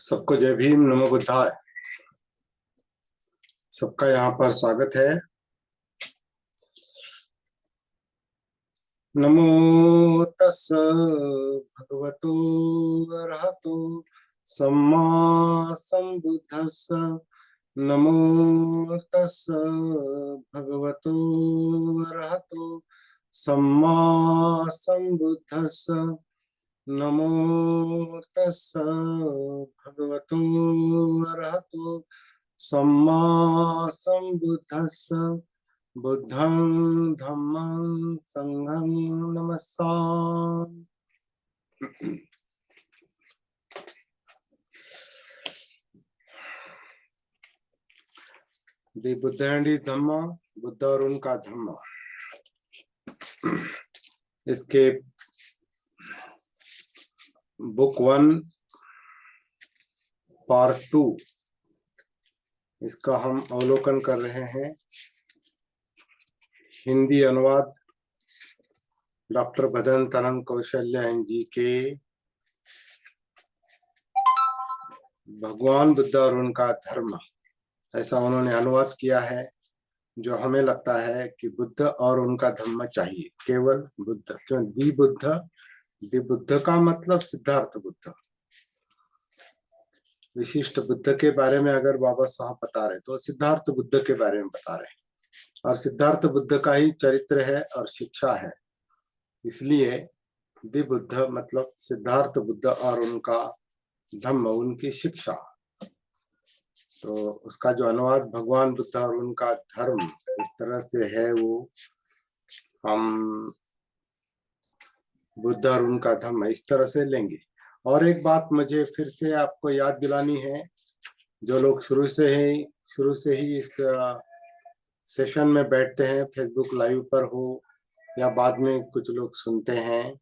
सबको जय भीम, नमो बुद्धाय। सबका यहाँ पर स्वागत है। नमो तस् भगवतो अरहतो सम्मा संबुद्धस्स। नमो तस् भगवतो अरहतो सम्मा संबुद्धस्स। नमो तस् भगवतो अरहतो सम्मा संबुद्धस्स। बुद्धं धम्मं संघं नमस्सामि। दी बुद्ध एंड हिज धम्मा, बुद्ध और उनका धम्मा। इसके बुक 1 पार्ट 2 इसका हम अवलोकन कर रहे हैं। हिंदी अनुवाद डॉक्टर भजन तरंग कौशल्यायन जी के भगवान बुद्ध और उनका धर्म, ऐसा उन्होंने अनुवाद किया है। जो हमें लगता है कि बुद्ध और उनका धर्म चाहिए, केवल बुद्ध। क्यों दी बुद्ध? दी बुद्ध का मतलब सिद्धार्थ बुद्ध। विशिष्ट बुद्ध के बारे में अगर बाबा साहब बता रहे तो सिद्धार्थ बुद्ध के बारे में बता रहे हैं, और सिद्धार्थ बुद्ध का ही चरित्र है और शिक्षा है। इसलिए दी बुद्ध मतलब सिद्धार्थ बुद्ध और उनका धम्म, उनकी शिक्षा। तो उसका जो अनुवाद भगवान बुद्ध और उनका धर्म इस तरह से है, वो हम बुद्ध और उनका धर्म इस तरह से लेंगे। और एक बात मुझे फिर से आपको याद दिलानी है, जो लोग शुरू से ही इस सेशन में बैठते हैं, फेसबुक लाइव पर हो या बाद में कुछ लोग सुनते हैं,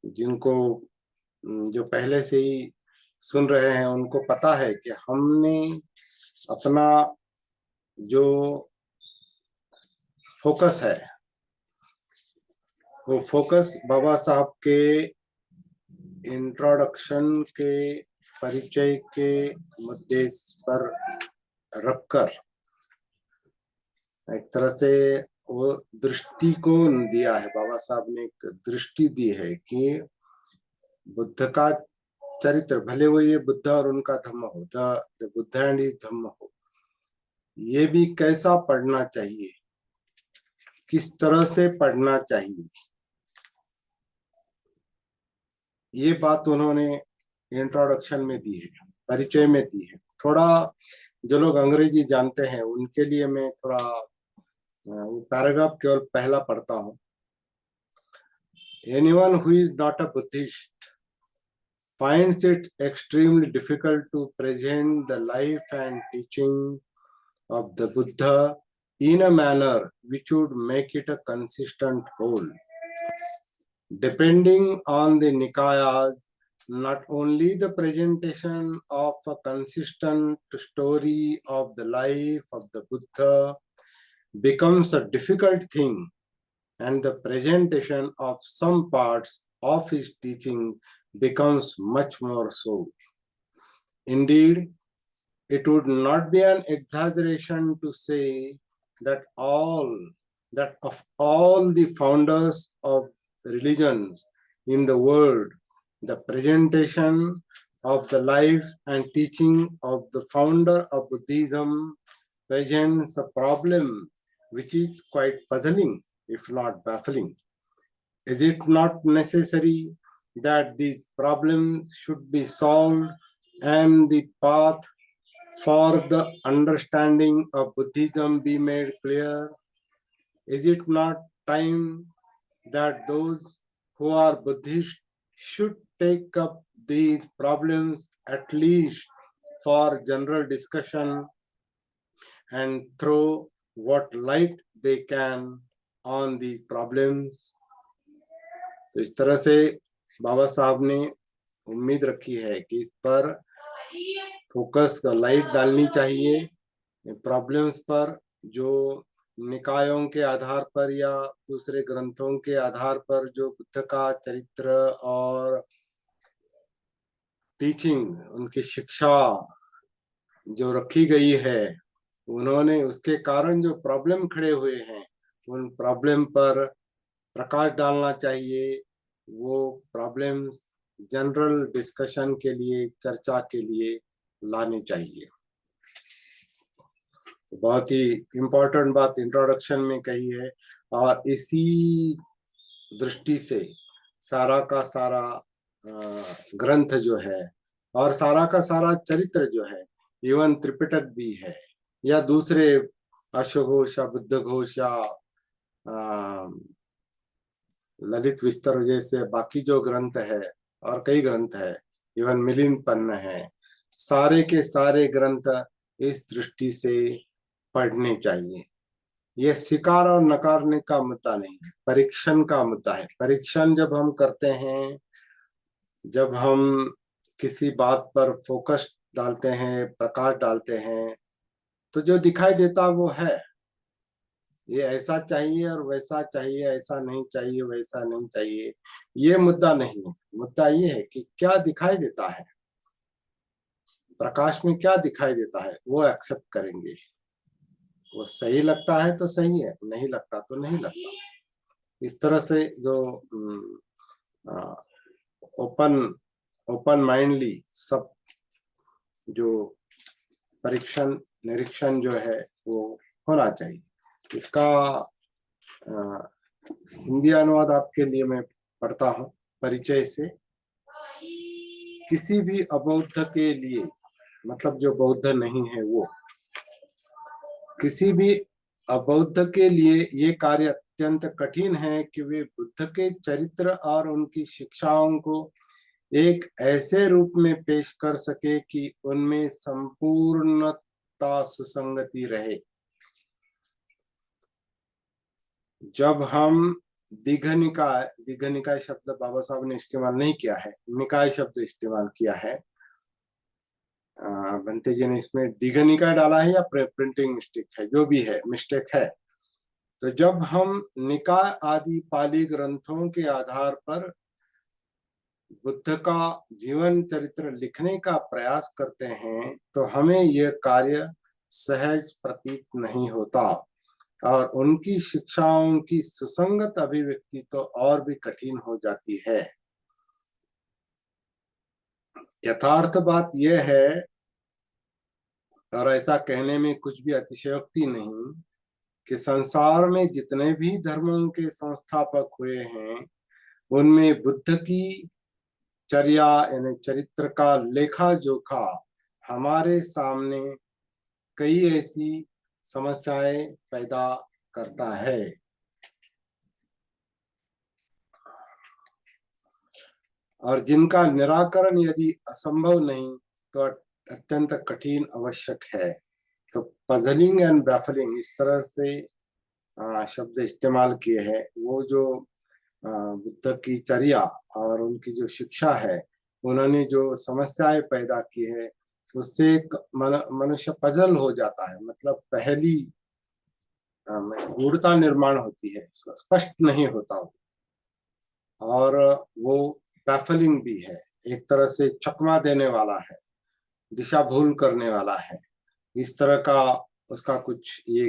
जिनको जो पहले से ही सुन रहे हैं, उनको पता है कि हमने अपना जो फोकस है, वो फोकस बाबा साहब के इंट्रोडक्शन के परिचय के मुद्दे पर रखकर एक तरह से वो दृष्टिकोण दिया है। बाबा साहब ने एक दृष्टि दी है कि बुद्ध का चरित्र, भले वो ये बुद्ध और उनका धम्म हो, द बुद्ध एंड हिज धम्म हो, ये भी कैसा पढ़ना चाहिए, किस तरह से पढ़ना चाहिए, ये बात उन्होंने इंट्रोडक्शन में दी है, परिचय में दी है। थोड़ा जो लोग अंग्रेजी जानते हैं उनके लिए मैं थोड़ा वो पैराग्राफ केवल पहला पढ़ता हूँ। Anyone who is not a Buddhist finds it extremely difficult to present the life and teaching of the Buddha in a manner which would make it a consistent whole. Depending on the Nikayas, not only the presentation of a consistent story of the life of the Buddha becomes a difficult thing, and the presentation of some parts of his teaching becomes much more so. Indeed, it would not be an exaggeration to say that of all the founders of religions in the world, the presentation of the life and teaching of the founder of Buddhism presents a problem which is quite puzzling, if not baffling. Is it not necessary that these problems should be solved and the path for the understanding of Buddhism be made clear? Is it not time that those who are Buddhist should take up these problems at least for general discussion and throw what light they can on these problems? तो इस तरह से बाबा साहब ने उम्मीद रखी है कि इस पर फोकस का लाइट डालनी चाहिए, प्रॉब्लम्स पर, जो निकायों के आधार पर या दूसरे ग्रंथों के आधार पर जो बुद्ध का चरित्र और टीचिंग, उनकी शिक्षा जो रखी गई है, उन्होंने उसके कारण जो प्रॉब्लम खड़े हुए हैं, उन प्रॉब्लम पर प्रकाश डालना चाहिए। वो प्रॉब्लम्स जनरल डिस्कशन के लिए, चर्चा के लिए लानी चाहिए। तो बहुत ही इम्पोर्टेंट बात इंट्रोडक्शन में कही है, और इसी दृष्टि से सारा का सारा ग्रंथ जो है, और सारा का सारा चरित्र जो है, इवन त्रिपिटक भी है, या दूसरे अश्वघोष या बुद्ध घोष या ललित विस्तर जैसे बाकी जो ग्रंथ है, और कई ग्रंथ है, इवन मिलिंद पन्ना है, सारे के सारे ग्रंथ इस दृष्टि से पढ़ने चाहिए। ये स्वीकार और नकारने का मुद्दा नहीं है, परीक्षण का मुद्दा है। परीक्षण जब हम करते हैं, जब हम किसी बात पर फोकस डालते हैं, प्रकाश डालते हैं, तो जो दिखाई देता वो है। ये ऐसा चाहिए और वैसा चाहिए, ऐसा नहीं चाहिए, वैसा नहीं चाहिए, ये मुद्दा नहीं है। मुद्दा ये है कि क्या दिखाई देता है, प्रकाश में क्या दिखाई देता है, वो एक्सेप्ट करेंगे। वो सही लगता है तो सही है, नहीं लगता तो नहीं लगता। इस तरह से जो ओपन ओपन माइंडली सब जो परीक्षण निरीक्षण जो है वो होना चाहिए। इसका हिंदी अनुवाद आपके लिए मैं पढ़ता हूँ परिचय से। किसी भी अबौद्ध के लिए, मतलब जो बौद्ध नहीं है वो, किसी भी अबौद्ध के लिए ये कार्य अत्यंत कठिन है कि वे बुद्ध के चरित्र और उनकी शिक्षाओं को एक ऐसे रूप में पेश कर सके कि उनमें संपूर्णता सुसंगति रहे। जब हम दीघ निकाय शब्द बाबा साहब ने इस्तेमाल नहीं किया है, निकाय शब्द इस्तेमाल किया है। बनते जी ने इसमें दीघ निकाय डाला है या प्रिंटिंग मिस्टेक है, जो भी है मिस्टेक है। तो जब हम निकाय आदि पाली ग्रंथों के आधार पर बुद्ध का जीवन चरित्र लिखने का प्रयास करते हैं, तो हमें यह कार्य सहज प्रतीत नहीं होता, और उनकी शिक्षाओं की सुसंगत अभिव्यक्ति तो और भी कठिन हो जाती है। यथार्थ बात यह है, और ऐसा कहने में कुछ भी अतिशयोक्ति नहीं, कि संसार में जितने भी धर्मों के संस्थापक हुए हैं, उनमें बुद्ध की चर्या यानी चरित्र का लेखा जोखा हमारे सामने कई ऐसी समस्याएं पैदा करता है। और जिनका निराकरण यदि असंभव नहीं तो अत्यंत कठिन आवश्यक है। तो पजलिंग एंड बैफलिंग इस तरह से शब्द इस्तेमाल किए हैं। वो जो बुद्ध की चर्या और उनकी जो शिक्षा है, उन्होंने जो समस्याएं पैदा की है, उससे मनुष्य पजल हो जाता है। मतलब पहली गूढ़ता निर्माण होती है, स्पष्ट नहीं होता। और वो बैफलिंग भी है, एक तरह से चकमा देने वाला है, दिशा भूल करने वाला है। इस तरह का उसका कुछ ये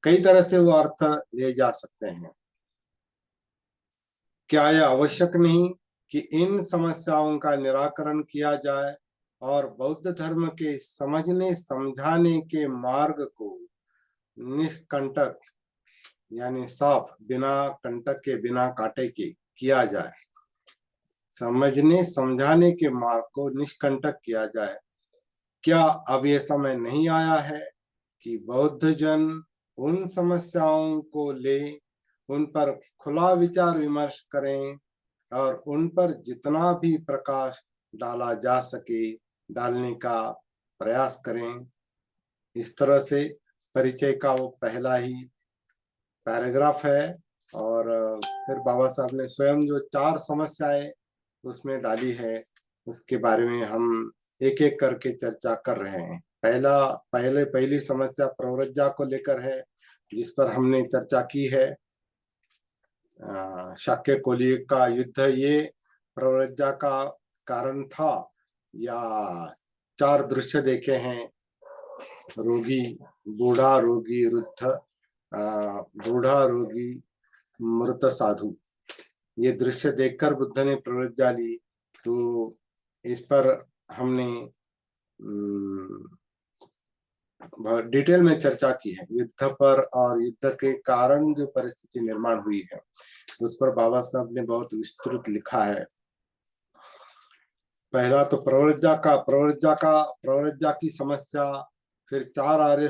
कई तरह से वो अर्थ ले जा सकते हैं। क्या यह आवश्यक नहीं कि इन समस्याओं का निराकरण किया जाए और बौद्ध धर्म के समझने समझाने के मार्ग को निष्कंटक यानी साफ, बिना कंटक के, बिना कांटे के किया जाए। समझने समझाने के मार्ग को निष्कंटक किया जाए। क्या अब ये समय नहीं आया है कि बौद्ध जन उन समस्याओं को ले, उन पर खुला विचार विमर्श करें और उन पर जितना भी प्रकाश डाला जा सके डालने का प्रयास करें। इस तरह से परिचय का वो पहला ही पैराग्राफ है। और फिर बाबा साहब ने स्वयं जो 4 समस्याएं उसमें डाली है, उसके बारे में हम एक एक करके चर्चा कर रहे हैं। पहली समस्या प्रव्रज्जा को लेकर है, जिस पर हमने चर्चा की है। शाक्य कोली का युद्ध ये प्रव्रज्जा का कारण था, या 4 दृश्य देखे हैं, रोगी, बूढ़ा, रोगी, वृद्ध, बूढ़ा, रोगी, मृत, साधु। ये दृश्य देखकर बुद्ध ने प्रवृत्ति ली। तो इस पर हमने बहुत डिटेल में चर्चा की है, युद्ध पर और युद्ध के कारण जो परिस्थिति निर्माण हुई है उस पर बाबा साहब ने बहुत विस्तृत लिखा है। पहला तो प्रवृत्ति की समस्या, फिर 4 आर्य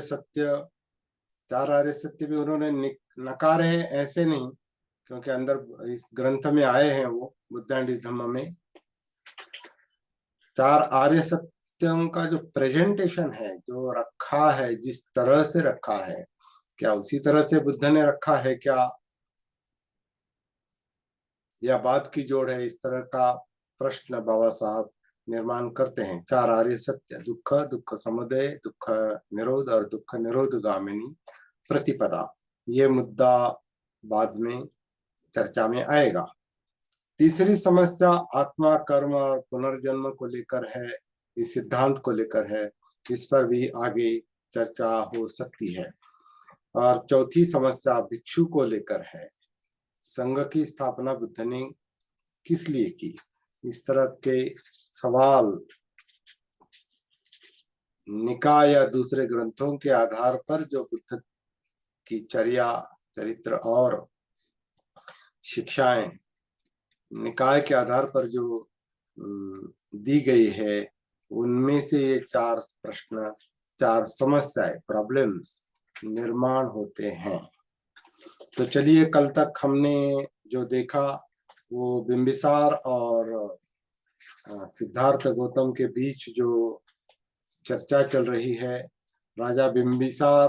सत्य भी उन्होंने नकारे हैं, ऐसे नहीं, क्योंकि अंदर इस ग्रंथ में आए हैं वो बुद्ध एंड धम्म में। 4 आर्य सत्यों का जो प्रेजेंटेशन है, जो रखा है, जिस तरह से रखा है, क्या उसी तरह से बुद्ध ने रखा है क्या, या बात की जोड़ है, इस तरह का प्रश्न बाबा साहब निर्माण करते हैं। 4 आर्य सत्य, दुख, दुख समुदय, दुख निरोध और दुख निरोध गामिनी प्रतिपदा, ये मुद्दा बाद में चर्चा में आएगा। तीसरी समस्या आत्मा, कर्म और पुनर्जन्म को लेकर है, इस सिद्धांत को लेकर है, इस पर भी आगे चर्चा हो सकती है। और चौथी समस्या भिक्षु को लेकर है, संघ की स्थापना बुद्ध ने किस लिए की, इस तरह के सवाल निकाय या दूसरे ग्रंथों के आधार पर जो बुद्ध की चर्या, चरित्र और शिक्षाएं निकाय के आधार पर जो दी गई है, उनमें से ये 4 प्रश्न, 4 समस्याएं, प्रॉब्लम्स निर्माण होते हैं। तो चलिए, कल तक हमने जो देखा वो बिंबिसार और सिद्धार्थ गौतम के बीच जो चर्चा चल रही है। राजा बिंबिसार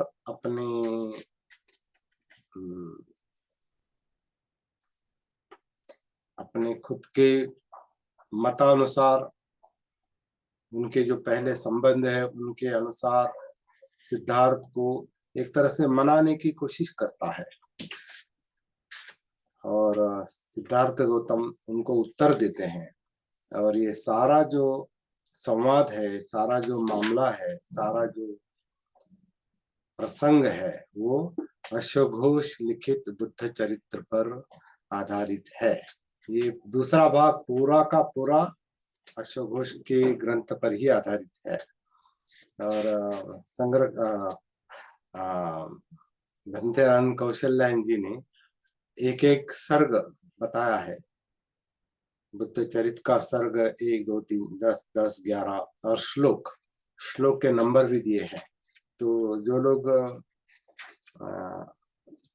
अपने खुद के मतानुसार, उनके जो पहले संबंध है उनके अनुसार सिद्धार्थ को एक तरह से मनाने की कोशिश करता है, और सिद्धार्थ गौतम उनको उत्तर देते हैं। और ये सारा जो संवाद है, सारा जो मामला है, सारा जो प्रसंग है, वो अश्वघोष लिखित बुद्ध चरित्र पर आधारित है। ये दूसरा भाग पूरा का पूरा अश्वघोष के ग्रंथ पर ही आधारित है। और संग्रह भंतेरान कौशल्यायन जी ने एक एक सर्ग बताया है। बुद्ध चरित्र का सर्ग 1, 2, 3, 10, 10, 11 और श्लोक के नंबर भी दिए हैं। तो जो लोग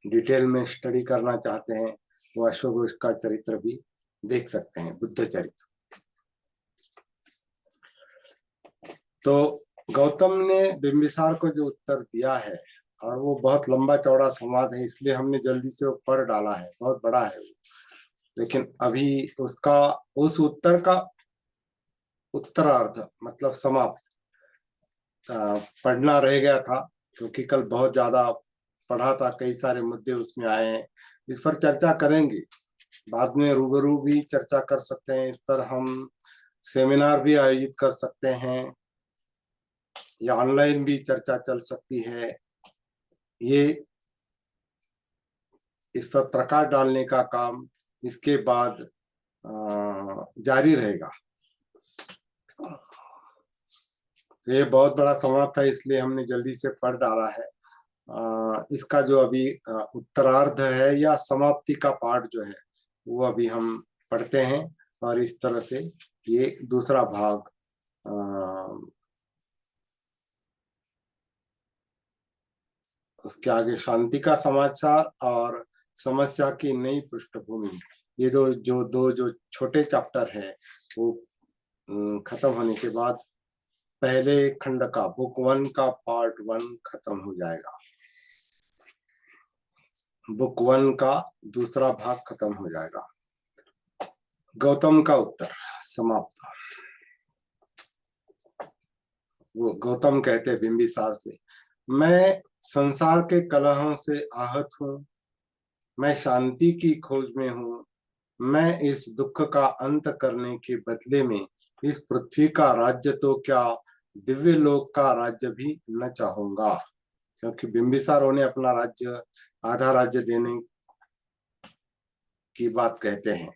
डिटेल में स्टडी करना चाहते हैं वो अश्वघोष का चरित्र भी देख सकते हैं, बुद्ध चरित्र। तो गौतम ने बिंबिसार को जो उत्तर दिया है, और वो बहुत लंबा चौड़ा संवाद है, इसलिए हमने जल्दी से वो पढ़ डाला है, बहुत बड़ा है वो। लेकिन अभी उसका, उस उत्तर का उत्तरार्ध मतलब समाप्त पढ़ना रह गया था, क्योंकि कल बहुत ज्यादा पढ़ा था, कई सारे मुद्दे उसमें आए हैं। इस पर चर्चा करेंगे, बाद में रूबरू भी चर्चा कर सकते हैं। इस पर हम सेमिनार भी आयोजित कर सकते हैं, या ऑनलाइन भी चर्चा चल सकती है। ये इस पर प्रकाश डालने का काम इसके बाद जारी रहेगा। तो ये बहुत बड़ा संवाद था, इसलिए हमने जल्दी से पढ़ डाला है। इसका जो अभी उत्तरार्ध है या समाप्ति का पार्ट जो है, वो अभी हम पढ़ते हैं। और इस तरह से ये दूसरा भाग उसके आगे शांति का समाचार और समस्या की नई पृष्ठभूमि, ये जो छोटे चैप्टर है वो खत्म होने के बाद पहले खंड का बुक 1 का पार्ट 1 खत्म हो जाएगा। बुक 1 का दूसरा भाग खत्म हो जाएगा। गौतम का उत्तर समाप्त। वो गौतम कहते बिंबिसार से, मैं संसार के कलहों से आहत हूँ, मैं शांति की खोज में हूँ, मैं इस दुख का अंत करने के बदले में इस पृथ्वी का राज्य तो क्या, दिव्य लोक का राज्य भी न चाहूंगा। क्योंकि बिंबिसार उन्हें अपना राज्य, आधा राज्य देने की बात कहते हैं।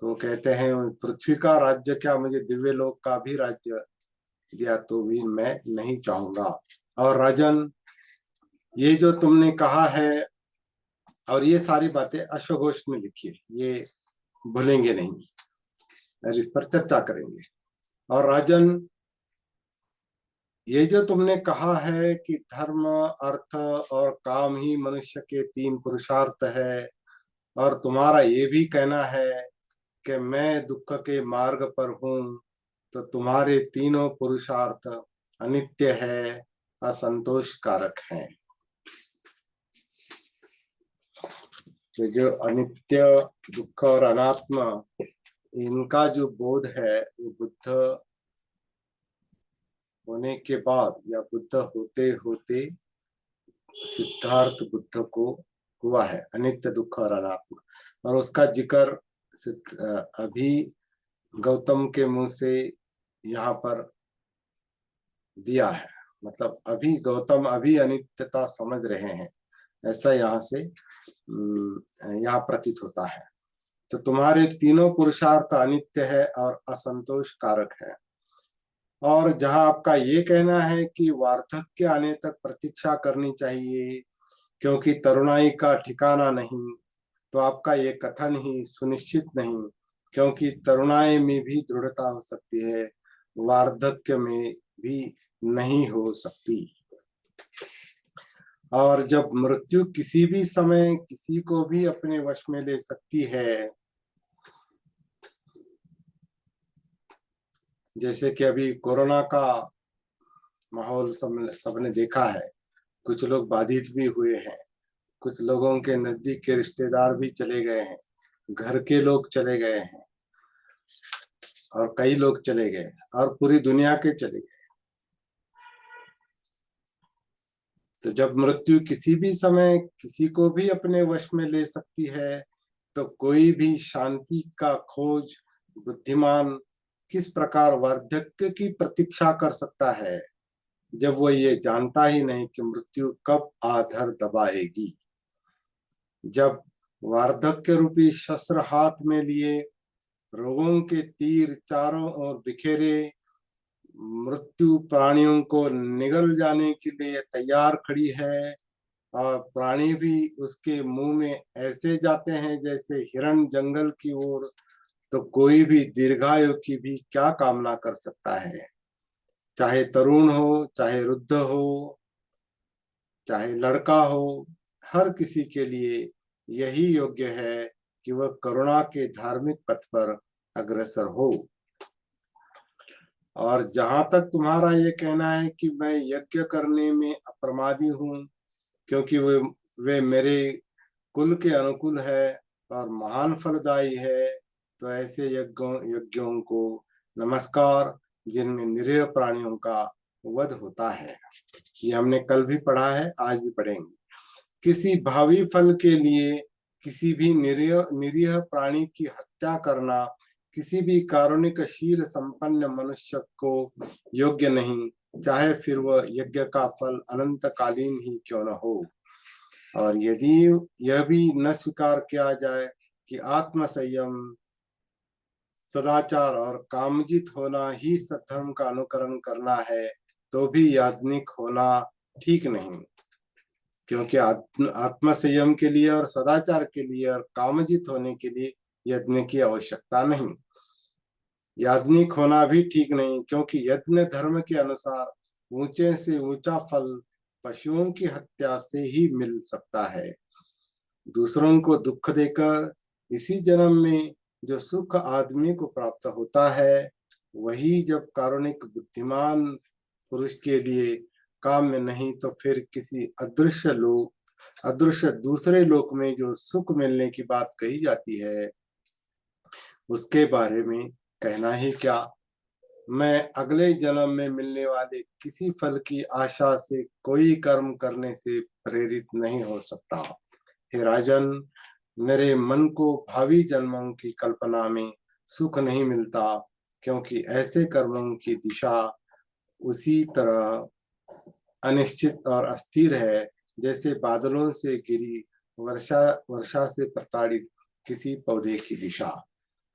तो वो कहते हैं पृथ्वी का राज्य क्या, मुझे दिव्य लोक का भी राज्य दिया तो भी मैं नहीं चाहूंगा। और राजन, ये जो तुमने कहा है, और ये सारी बातें अश्वघोष में लिखी है, ये भूलेंगे नहीं और इस पर चर्चा करेंगे। और राजन, ये जो तुमने कहा है कि धर्म, अर्थ और काम ही मनुष्य के तीन पुरुषार्थ है, और तुम्हारा ये भी कहना है कि मैं दुख के मार्ग पर हूँ, तो तुम्हारे तीनों पुरुषार्थ अनित्य है, असंतोष कारक है। तो जो अनित्य, दुख और अनात्मा, इनका जो बोध है वो बुद्ध होने के बाद या बुद्ध होते होते सिद्धार्थ बुद्ध को हुआ है, अनित्य, दुख और अनात्मा। और उसका जिक्र अभी गौतम के मुंह से यहाँ पर दिया है। मतलब अभी गौतम अभी अनित्यता समझ रहे हैं, ऐसा यहाँ से यहाँ प्रतीत होता है। तो तुम्हारे तीनों पुरुषार्थ अनित्य है और असंतोष कारक है। और जहां आपका ये कहना है कि वार्धक्य आने तक प्रतीक्षा करनी चाहिए क्योंकि तरुणाई का ठिकाना नहीं, तो आपका ये कथन ही सुनिश्चित नहीं, क्योंकि तरुणाई में भी दृढ़ता हो सकती है, वार्धक्य में भी नहीं हो सकती। और जब मृत्यु किसी भी समय किसी को भी अपने वश में ले सकती है, जैसे कि अभी कोरोना का माहौल सबने देखा है, कुछ लोग बाधित भी हुए हैं, कुछ लोगों के नजदीक के रिश्तेदार भी चले गए हैं, घर के लोग चले गए हैं, और कई लोग चले गए, और पूरी दुनिया के चले गए। तो जब मृत्यु किसी भी समय किसी को भी अपने वश में ले सकती है, तो कोई भी शांति का खोज बुद्धिमान किस प्रकार वार्धक्य की प्रतीक्षा कर सकता है, जब वो ये जानता ही नहीं कि मृत्यु कब आधर दबाएगी। जब वार्धक्य रूपी शस्त्र हाथ में लिए रोगों के तीर चारों ओर बिखेरे मृत्यु प्राणियों को निगल जाने के लिए तैयार खड़ी है, और प्राणी भी उसके मुंह में ऐसे जाते हैं जैसे हिरण जंगल की ओर, तो कोई भी दीर्घायु की भी क्या कामना कर सकता है। चाहे तरुण हो, चाहे वृद्ध हो, चाहे लड़का हो, हर किसी के लिए यही योग्य है कि वह करुणा के धार्मिक पथ पर अग्रसर हो। और जहां तक तुम्हारा ये कहना है कि मैं यज्ञ करने में अप्रमादी हूँ क्योंकि वे मेरे कुल के अनुकूल है और महान फलदायी है, तो ऐसे यज्ञों को नमस्कार जिनमें निरीह प्राणियों का वध होता है। ये हमने कल भी पढ़ा है, आज भी पढ़ेंगे। किसी भावी फल के लिए किसी भी निरीह निरीह प्राणी की हत्या करना किसी भी कारुणिक शील संपन्न मनुष्य को योग्य नहीं, चाहे फिर वह यज्ञ का फल अनंतकालीन ही क्यों न हो। और यदि यह भी न स्वीकार किया जाए कि आत्म संयम, सदाचार और कामजित होना ही सद्धर्म का अनुकरण करना है, तो भी याज्ञनिक होना ठीक नहीं, क्योंकि आत्म संयम के लिए और सदाचार के लिए और कामजित होने के लिए यज्ञ की आवश्यकता नहीं। याज्ञनिक होना भी ठीक नहीं, क्योंकि यज्ञ धर्म के अनुसार ऊंचे से ऊंचा फल पशुओं की हत्या से ही मिल सकता है। दूसरों को दुख देकर इसी जन्म में जो सुख आदमी को प्राप्त होता है, वही जब कारुणिक बुद्धिमान पुरुष के लिए काम में नहीं, तो फिर किसी अदृश्य दूसरे लोक में जो सुख मिलने की बात कही जाती है, उसके बारे में कहना ही क्या। मैं अगले जन्म में मिलने वाले किसी फल की आशा से कोई कर्म करने से प्रेरित नहीं हो सकता। हे राजन, मेरे मन को भावी जन्मों की कल्पना में सुख नहीं मिलता, क्योंकि ऐसे कर्मों की दिशा उसी तरह अनिश्चित और अस्थिर है जैसे बादलों से गिरी वर्षा वर्षा से प्रताड़ित किसी पौधे की दिशा।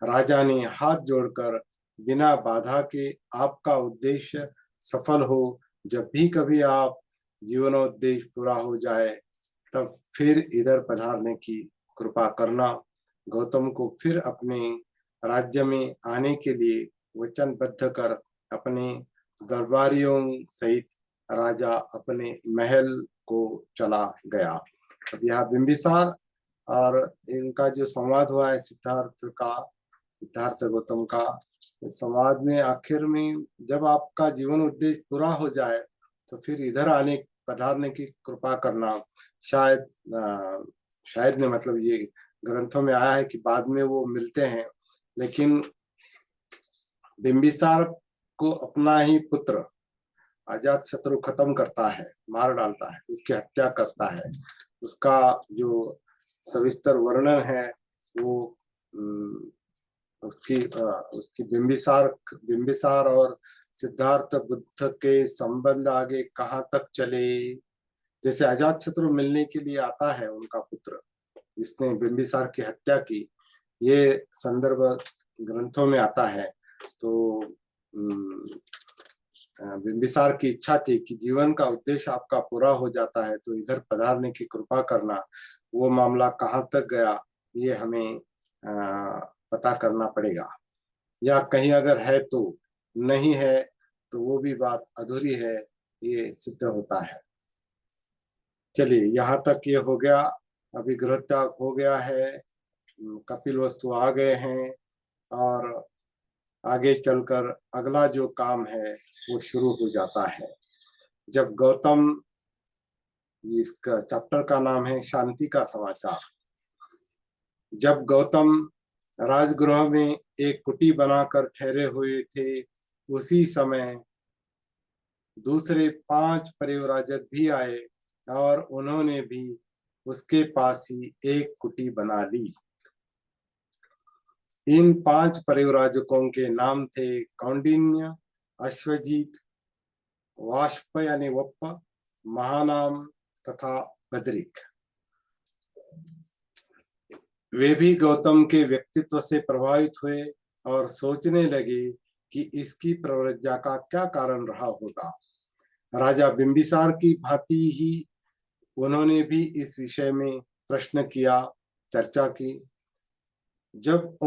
राजा ने हाथ जोड़कर बिना बाधा के आपका उद्देश्य सफल हो, जब भी कभी आप जीवनोद्देश्य पूरा हो जाए तब फिर इधर पधारने की कृपा करना। गौतम को फिर अपने राज्य में आने के लिए वचनबद्ध कर अपने दरबारियों सहित राजा अपने महल को चला गया। अब यह बिंबिसार और इनका जो संवाद हुआ है सिद्धार्थ गौतम का, संवाद में आखिर में जब आपका जीवन उद्देश्य पूरा हो जाए तो फिर इधर आने पधारने की कृपा करना। शायद शायद ने मतलब ये ग्रंथों में आया है कि बाद में वो मिलते हैं, लेकिन बिंबिसार को अपना ही पुत्र अजातशत्रु खत्म करता है, मार डालता है, उसकी हत्या करता है। उसका जो सविस्तर वर्णन है वो उसकी बिंबिसार और सिद्धार्थ बुद्ध के संबंध आगे कहाँ तक चले। जैसे अजातशत्रु मिलने के लिए आता है उनका पुत्र जिसने बिंबिसार की हत्या की, ये संदर्भ ग्रंथों में आता है। तो बिंबिसार की इच्छा थी कि जीवन का उद्देश्य आपका पूरा हो जाता है तो इधर पधारने की कृपा करना। वो मामला कहाँ तक गया ये हमें पता करना पड़ेगा, या कहीं अगर है तो नहीं है तो वो भी बात अधूरी है, ये सिद्ध होता है। चलिए यहाँ तक ये हो गया। अभी गृह त्याग हो गया है, कपिल वस्तु आ गए हैं और आगे चलकर अगला जो काम है वो शुरू हो जाता है। जब गौतम, इसका चैप्टर का नाम है शांति का समाचार। जब गौतम राजगृह में एक कुटी बनाकर ठहरे हुए थे, उसी समय दूसरे 5 परिव्राजक भी आए और उन्होंने भी उसके पास ही एक कुटी बना ली। इन 5 परिव्राजकों के नाम थे कौंडिन्य, अश्वजीत, वाष्प यानी वप्प, महानाम तथा बद्रिक। वे भी गौतम के व्यक्तित्व से प्रभावित हुए और सोचने लगे कि इसकी प्रव्रज्जा का क्या कारण रहा होगा। राजा बिंबिसार की भांति ही उन्होंने भी इस विषय में प्रश्न किया, चर्चा की। जब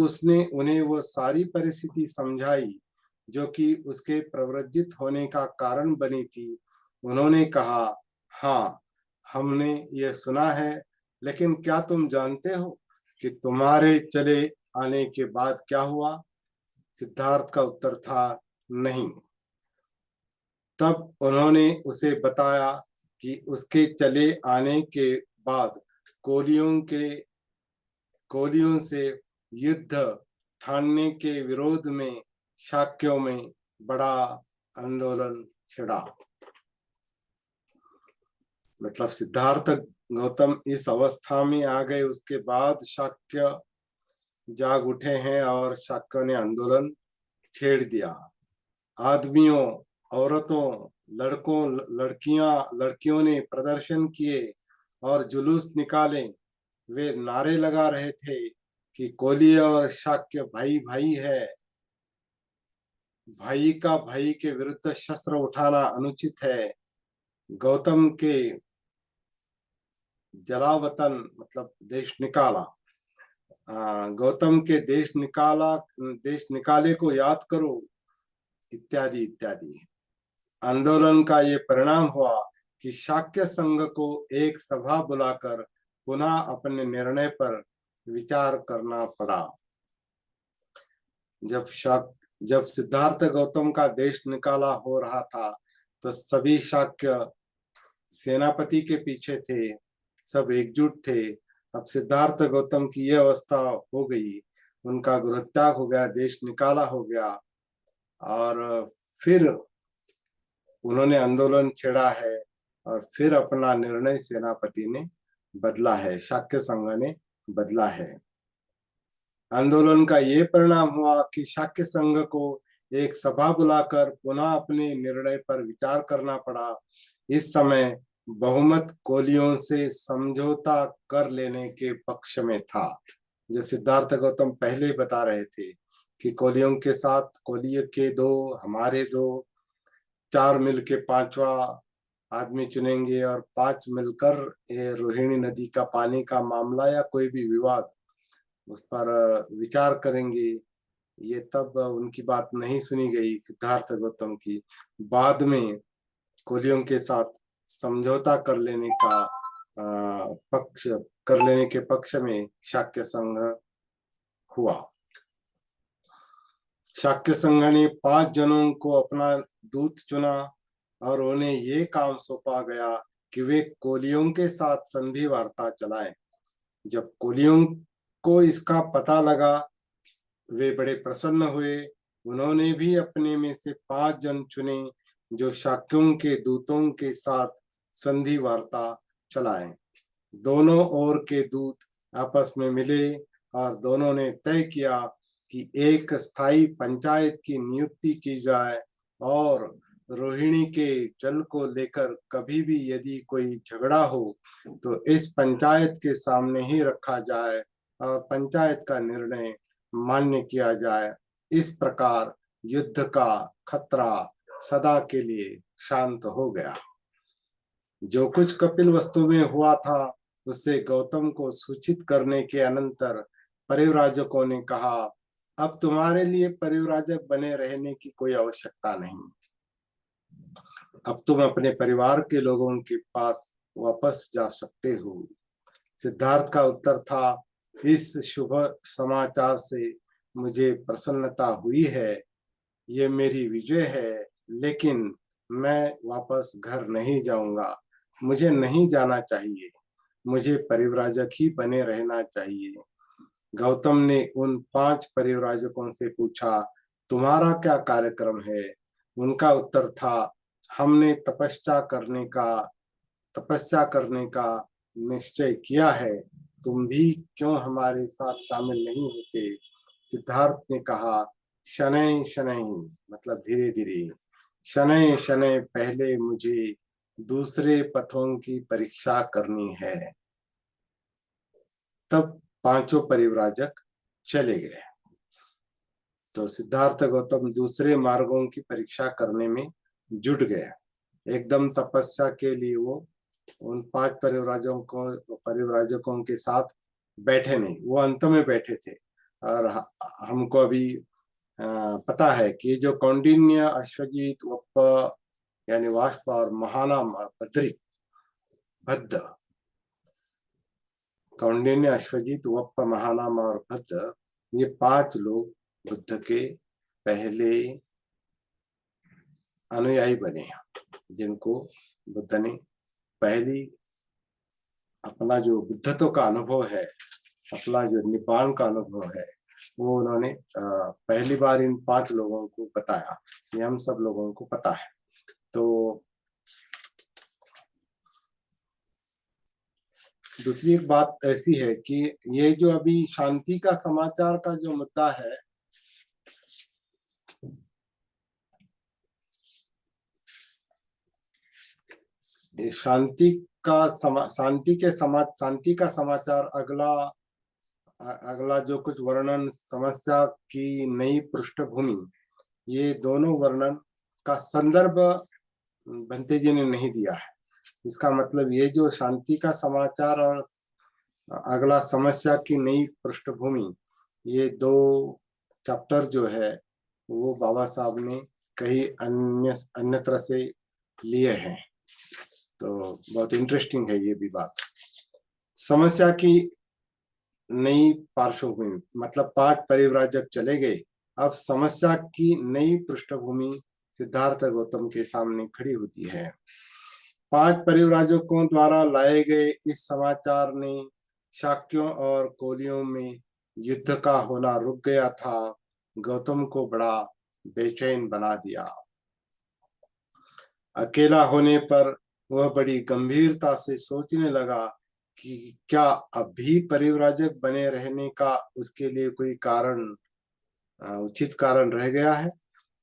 उसने उन्हें वो सारी परिस्थिति समझाई जो कि उसके प्रव्रजित होने का कारण बनी थी, उन्होंने कहा, हाँ, हमने ये सुना है, लेकिन क्या तुम जानते हो कि तुम्हारे चले आने के बाद क्या हुआ? सिद्धार्थ का उत्तर था, नहीं। तब उन्होंने उसे बताया कि उसके चले आने के बाद कोलियों से युद्ध ठानने के विरोध में शाक्यों में बड़ा आंदोलन छिड़ा। मतलब सिद्धार्थ गौतम इस अवस्था में आ गए, उसके बाद शाक्य जाग उठे हैं और शाक्यों ने आंदोलन छेड़ दिया। आदमियों, औरतों, लड़कियों ने प्रदर्शन किए और जुलूस निकाले। वे नारे लगा रहे थे कि कोली और शाक्य भाई भाई है, भाई का भाई के विरुद्ध शस्त्र उठाना अनुचित है। गौतम के जलावतन मतलब देश निकाला, गौतम के देश निकाले को याद करो, इत्यादि इत्यादि। आंदोलन का ये परिणाम हुआ कि शाक्य संघ को एक सभा बुलाकर पुनः अपने निर्णय पर विचार करना पड़ा। जब सिद्धार्थ गौतम का देश निकाला हो रहा था तो सभी शाक्य सेनापति के पीछे थे, सब एकजुट थे। अब सिद्धार्थ गौतम की यह अवस्था हो गई, उनका गृहत्याग हो गया, देश निकाला हो गया और फिर उन्होंने आंदोलन छेड़ा है और फिर अपना निर्णय सेनापति ने बदला है, शाक्य संघ ने बदला है। आंदोलन का ये परिणाम हुआ कि शाक्य संघ को एक सभा बुलाकर पुनः अपने निर्णय पर विचार करना पड़ा। इस समय बहुमत कोलियों से समझौता कर लेने के पक्ष में था। जो सिद्धार्थ गौतम पहले ही बता रहे थे कि कोलियों के साथ कोलिय के दो, हमारे दो, चार मिलके पांचवा आदमी चुनेंगे और पांच मिलकर ये रोहिणी नदी का पानी का मामला या कोई भी विवाद उस पर विचार करेंगे। ये तब उनकी बात नहीं सुनी गई सिद्धार्थ गौतम की। बाद में कोलियों के साथ समझौता कर लेने का पक्ष कर लेने के पक्ष में शाक्य संघ हुआ। शाक्य संघ ने 5 जनों को अपना दूत चुना और उन्हें ये काम सौंपा गया कि वे कोलियों के साथ संधि वार्ता चलाएं। जब कोलियों को इसका पता लगा, वे बड़े प्रसन्न हुए। उन्होंने भी अपने में से 5 जन चुने जो शाक्यों के दूतों के साथ संधि वार्ता चलाएं। दोनों ओर के दूत आपस में मिले और दोनों ने तय किया कि एक स्थायी पंचायत की नियुक्ति की जाए और रोहिणी के जल को लेकर कभी भी यदि कोई झगड़ा हो तो इस पंचायत के सामने ही रखा जाए और पंचायत का निर्णय मान्य किया जाए। इस प्रकार युद्ध का खतरा सदा के लिए शांत हो गया। जो कुछ कपिल वस्तु में हुआ था उससे गौतम को सूचित करने के अनंतर परिव्राजकों ने कहा, अब तुम्हारे लिए परिव्राजक बने रहने की कोई आवश्यकता नहीं। अब तुम अपने परिवार के लोगों के पास वापस जा सकते हो। सिद्धार्थ का उत्तर था, इस शुभ समाचार से मुझे प्रसन्नता हुई है, ये मेरी विजय है, लेकिन मैं वापस घर नहीं जाऊंगा। मुझे नहीं जाना चाहिए, मुझे परिव्राजक ही बने रहना चाहिए। गौतम ने उन 5 परिव्राजकों से पूछा, तुम्हारा क्या कार्यक्रम है? उनका उत्तर था, हमने तपस्या करने का निश्चय किया है। तुम भी क्यों हमारे साथ शामिल नहीं होते? सिद्धार्थ ने कहा, शनैः शनैः मतलब धीरे धीरे, शनैः शनैः पहले मुझे दूसरे पथों की परीक्षा करनी है। तब 5 परिव्राजक चले गए। तो सिद्धार्थ गौतम दूसरे मार्गों की परीक्षा करने में जुट गए। एकदम तपस्या के लिए वो उन 5 परिव्राजकों के साथ बैठे नहीं, वो अंत में बैठे थे। और हमको अभी पता है कि जो कौंडिन्य, अश्वजीत, वप्प यानी वाष्प और महानाम भद्री भद्द, कौंडिन्य, अश्वजीत, वप्प, महानाम और भद्द, ये 5 लोग बुद्ध के पहले अनुयायी बने, जिनको बुद्ध ने पहली अपना जो बुद्धत्व का अनुभव है, अपना जो निब्बाण का अनुभव है, वो उन्होंने पहली बार इन 5 लोगों को बताया। ये हम सब लोगों को पता है। तो दूसरी एक बात ऐसी है कि ये जो अभी शांति का समाचार का जो मुद्दा है, ये शांति का समाचार अगला जो कुछ वर्णन, समस्या की नई पृष्ठभूमि, ये दोनों वर्णन का संदर्भ भंते जी ने नहीं दिया है। इसका मतलब ये जो शांति का समाचार और अगला समस्या की नई पृष्ठभूमि, ये 2 चैप्टर जो है वो बाबा साहब ने कहीं अन्यत्र से लिए हैं। तो बहुत इंटरेस्टिंग है ये भी बात। समस्या की नई पार्श्वभूमि मतलब 5 परिव्राजक चले गए, अब समस्या की नई पृष्ठभूमि सिद्धार्थ गौतम के सामने खड़ी होती है। 5 परिव्राजकों द्वारा लाए गए इस समाचार ने शाक्यों और कोलियों में युद्ध का होना रुक गया था, गौतम को बड़ा बेचैन बना दिया। अकेला होने पर वह बड़ी गंभीरता से सोचने लगा कि क्या अभी परिव्राजक बने रहने का उसके लिए कोई कारण, उचित कारण रह गया है?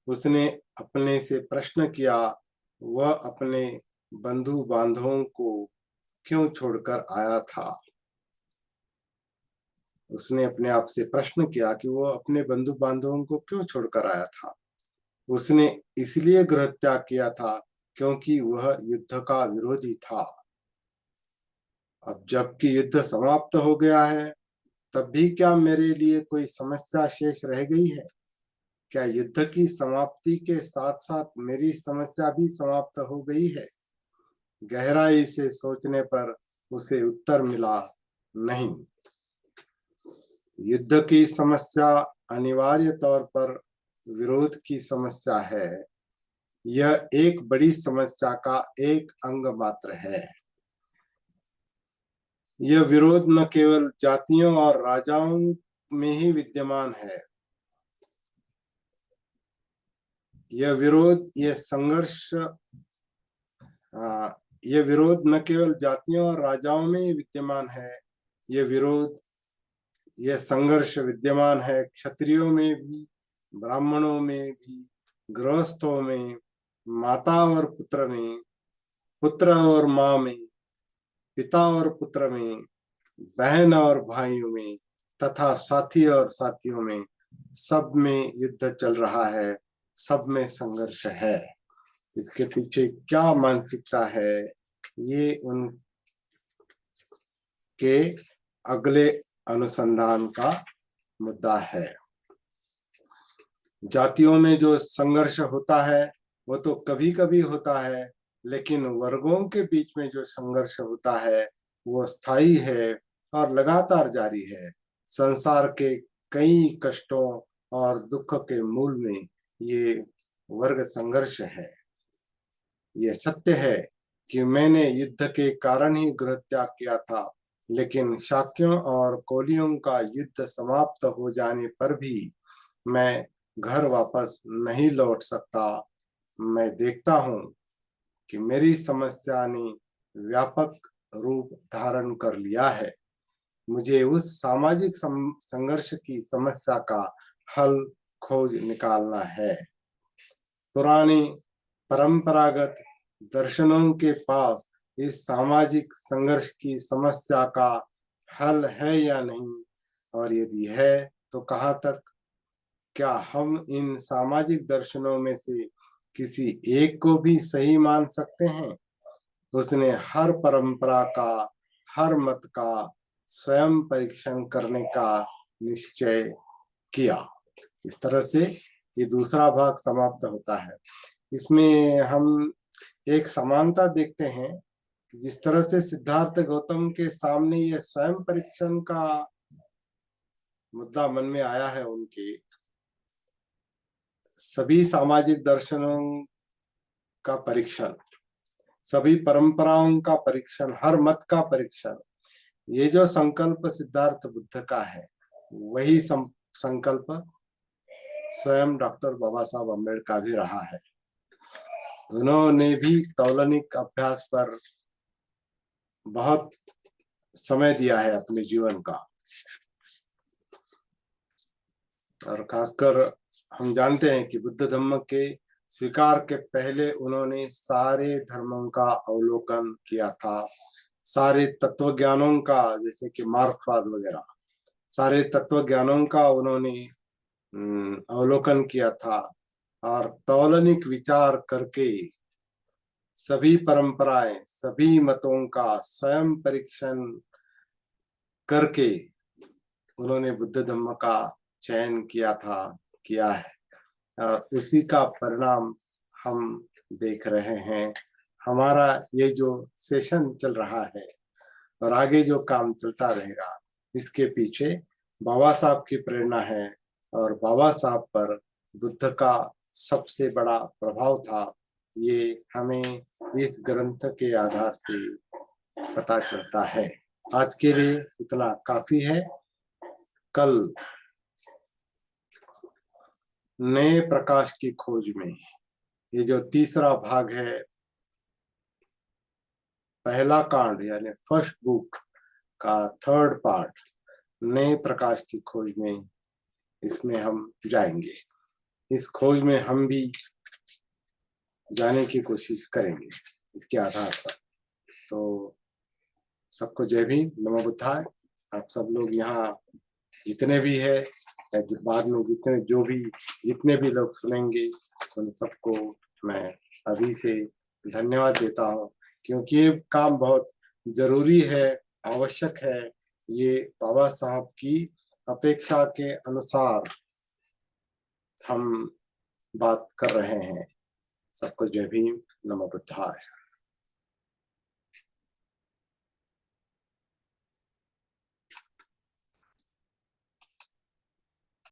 उसने अपने से प्रश्न किया। वह अपने बंधु बांधवों को क्यों छोड़कर आया था? उसने अपने आप से प्रश्न किया कि वो अपने बंधु बांधवों को क्यों छोड़कर आया था। उसने इसलिए गृह त्याग किया था क्योंकि वह युद्ध का विरोधी था। अब जबकि युद्ध समाप्त हो गया है, तब भी क्या मेरे लिए कोई समस्या शेष रह गई है? क्या युद्ध की समाप्ति के साथ साथ मेरी समस्या भी समाप्त हो गई है? गहराई से सोचने पर उसे उत्तर मिला, नहीं। युद्ध की समस्या अनिवार्य तौर पर विरोध की समस्या है। यह एक बड़ी समस्या का एक अंग मात्र है। यह विरोध न केवल जातियों और राजाओं में ही विद्यमान है। यह विरोध, यह संघर्ष, यह विरोध न केवल जातियों और राजाओं में ही विद्यमान है। यह विरोध, यह संघर्ष विद्यमान है क्षत्रियों में भी, ब्राह्मणों में भी, गृहस्थों में, माता और पुत्र में, पुत्र और माँ में, पिता और पुत्र में, बहन और भाइयों में, तथा साथी और साथियों में। सब में युद्ध चल रहा है, सब में संघर्ष है। इसके पीछे क्या मानसिकता है, ये उनके अगले अनुसंधान का मुद्दा है। जातियों में जो संघर्ष होता है वो तो कभी कभी होता है, लेकिन वर्गों के बीच में जो संघर्ष होता है वो स्थायी है और लगातार जारी है। संसार के कई कष्टों और दुख के मूल में ये वर्ग संघर्ष है। ये सत्य है कि मैंने युद्ध के कारण ही गृह त्याग किया था, लेकिन शाक्यों और कोलियों का युद्ध समाप्त हो जाने पर भी मैं घर वापस नहीं लौट सकता। मैं देखता हूँ कि मेरी समस्या ने व्यापक रूप धारण कर लिया है। मुझे उस सामाजिक संघर्ष की समस्या का हल खोज निकालना है। पुराने परंपरागत दर्शनों के पास इस सामाजिक संघर्ष की समस्या का हल है या नहीं, और यदि है तो कहाँ तक? क्या हम इन सामाजिक दर्शनों में से किसी एक को भी सही मान सकते हैं? उसने हर परंपरा का, हर मत का स्वयं परीक्षण करने का निश्चय किया। इस तरह से ये दूसरा भाग समाप्त होता है। इसमें हम एक समानता देखते हैं। जिस तरह से सिद्धार्थ गौतम के सामने ये स्वयं परीक्षण का मुद्दा मन में आया है, उनके सभी सामाजिक दर्शनों का परीक्षण, सभी परंपराओं का परीक्षण, हर मत का परीक्षण, ये जो संकल्प सिद्धार्थ बुद्ध का है, वही संकल्प स्वयं डॉक्टर बाबा साहब अम्बेडकर का भी रहा है। उन्होंने भी तौलनिक अभ्यास पर बहुत समय दिया है अपने जीवन का। और खासकर हम जानते हैं कि बुद्ध धम्म के स्वीकार के पहले उन्होंने सारे धर्मों का अवलोकन किया था। सारे तत्व ज्ञानों का, जैसे कि मार्क्सवाद वगैरह, सारे तत्व ज्ञानों का उन्होंने अवलोकन किया था। और तौलनिक विचार करके सभी परंपराएं, सभी मतों का स्वयं परीक्षण करके उन्होंने बुद्ध धम्म का चयन किया है। और उसी का परिणाम हम देख रहे हैं। हमारा ये जो सेशन चल रहा है और आगे जो काम चलता रहेगा, इसके पीछे बाबा साहब की प्रेरणा है। और बाबा साहब पर बुद्ध का सबसे बड़ा प्रभाव था, ये हमें इस ग्रंथ के आधार से पता चलता है। आज के लिए इतना काफी है। कल नए प्रकाश की खोज में, ये जो तीसरा भाग है, पहला कांड यानी फर्स्ट बुक, का थर्ड पार्ट, नए प्रकाश की खोज में, इसमें हम जाएंगे। इस खोज में हम भी जाने की कोशिश करेंगे इसके आधार पर। तो सबको जय भीम, नमो बुद्धाय। आप सब लोग यहाँ जितने भी है, बाद में जितने भी लोग सुनेंगे, उन सबको मैं अभी से धन्यवाद देता हूँ, क्योंकि ये काम बहुत जरूरी है, आवश्यक है। ये बाबा साहब की अपेक्षा के अनुसार हम बात कर रहे हैं। सबको जय भीम, नमो बुद्धाय।